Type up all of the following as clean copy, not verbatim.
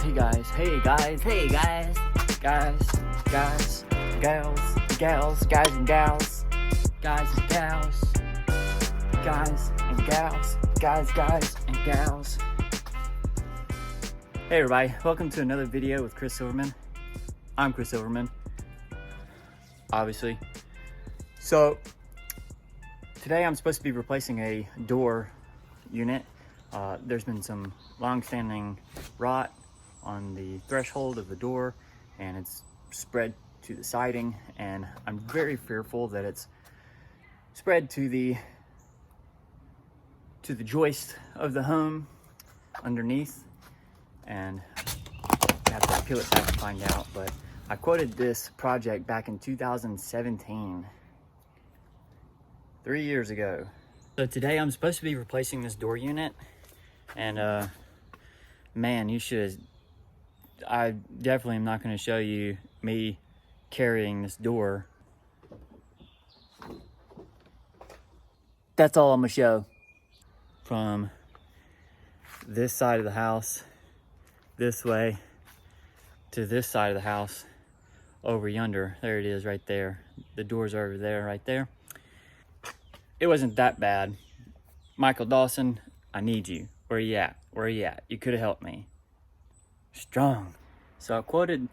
Hey guys, hey guys, hey guys, guys, guys, gals, gals, guys and gals, guys and gals, guys and gals, guys and gals. Hey everybody, welcome to another video with Chris Silverman. I'm Chris Silverman, obviously. So today I'm supposed to be replacing a door unit. There's been some long-standing rot on the threshold of the door, and it's spread to the siding, and I'm very fearful that it's spread to the joist of the home underneath, and I have to peel it back and find out. But I quoted this project back in 2017, 3 years ago. So today I'm supposed to be replacing this door unit, and man, I definitely am not going to show you me carrying this door. That's all I'm going to show. From this side of the house, this way, to this side of the house, over yonder. There it is right there. The door's over there, right there. It wasn't that bad. Michael Dawson, I need you. Where you at? Where you at? You could have helped me. Strong. So I quoted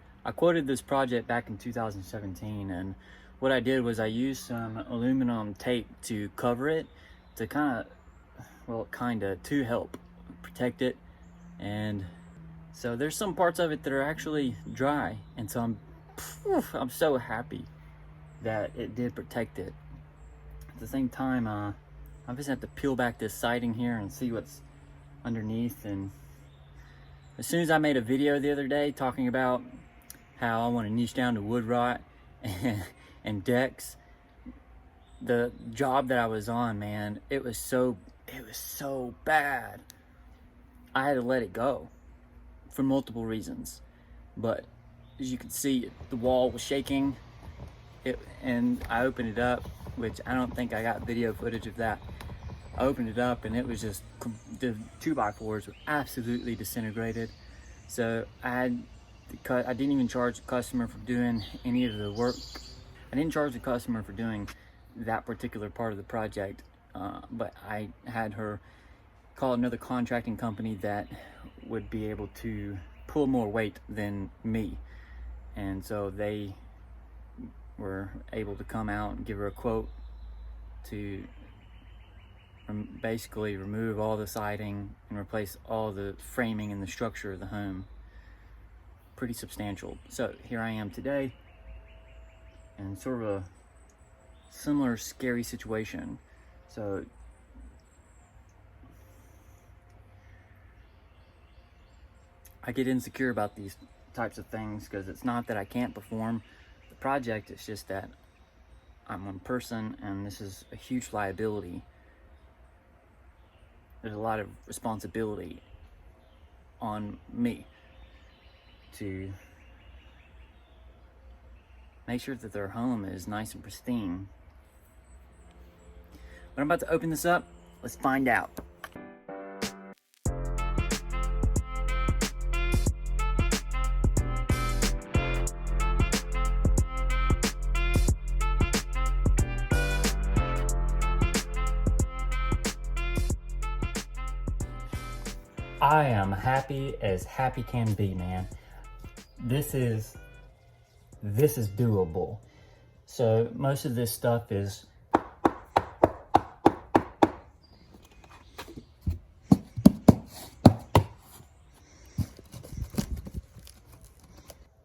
this project back in 2017, and what I did was I used some aluminum tape to cover it, to to help protect it. And so there's some parts of it that are actually dry, and so I'm so happy that it did protect it. At the same time, I just have to peel back this siding here and see what's underneath. And as soon as I made a video the other day talking about how I want to niche down to wood rot and decks, the job that I was on, man, it was so bad. I had to let it go for multiple reasons. But as you can see, the wall was shaking, and I opened it up, which I don't think I got video footage of that. I opened it up and it was just, the 2x4s were absolutely disintegrated. So I didn't even charge the customer for doing any of the work. I didn't charge the customer for doing that particular part of the project, but I had her call another contracting company that would be able to pull more weight than me. And so they were able to come out and give her a quote to basically remove all the siding and replace all the framing and the structure of the home. Pretty substantial. So here I am today in sort of a similar scary situation. So I get insecure about these types of things, because it's not that I can't perform the project, it's just that I'm one person and this is a huge liability. There's a lot of responsibility on me to make sure that their home is nice and pristine. But I'm about to open this up. Let's find out. I am happy as happy can be, man. This is doable. So most of this stuff is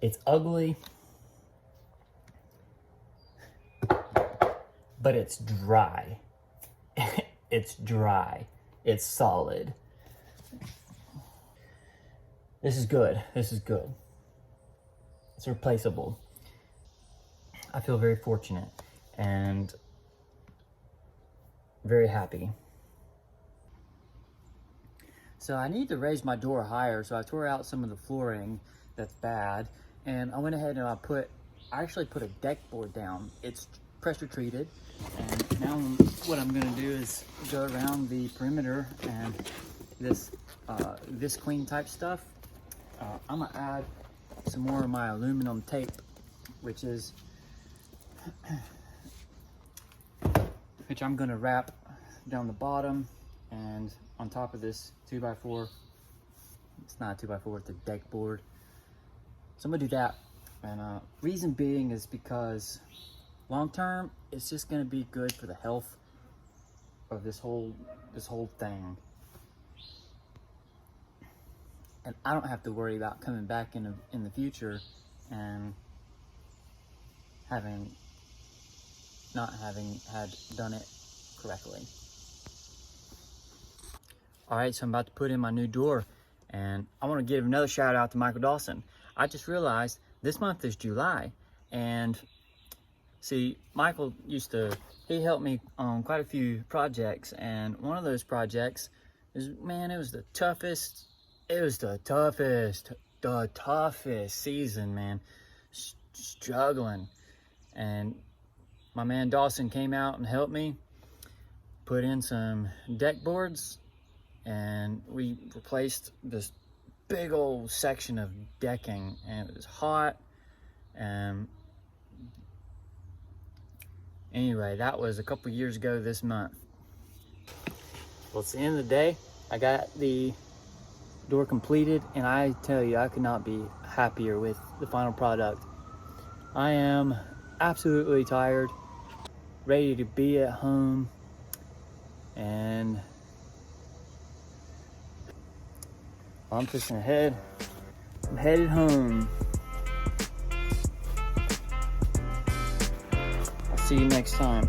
it's ugly, but it's dry. It's dry. It's solid. This is good. This is good. It's replaceable. I feel very fortunate and very happy. So I need to raise my door higher, so I tore out some of the flooring that's bad, and I went ahead and I actually put a deck board down. It's pressure treated, and now what I'm gonna do is go around the perimeter, and this clean type stuff I'm gonna add some more of my aluminum tape, which I'm gonna wrap down the bottom and on top of this 2x4. It's not a 2x4, it's a deck board. So I'm gonna do that. And reason being is because long term, it's just gonna be good for the health of this whole thing. And I don't have to worry about coming back in the future and not having had done it correctly. All right, so I'm about to put in my new door, and I want to give another shout out to Michael Dawson. I just realized this month is July, and see, Michael he helped me on quite a few projects, and one of those projects is, man, it was the toughest season, man. Struggling. And my man Dawson came out and helped me put in some deck boards, and we replaced this big old section of decking, and it was hot. Anyway, that was a couple years ago this month. Well, it's the end of the day. I got the door completed, and I tell you, I could not be happier with the final product. I am absolutely tired, ready to be at home, and I'm just gonna I'm headed home. I'll see you next time.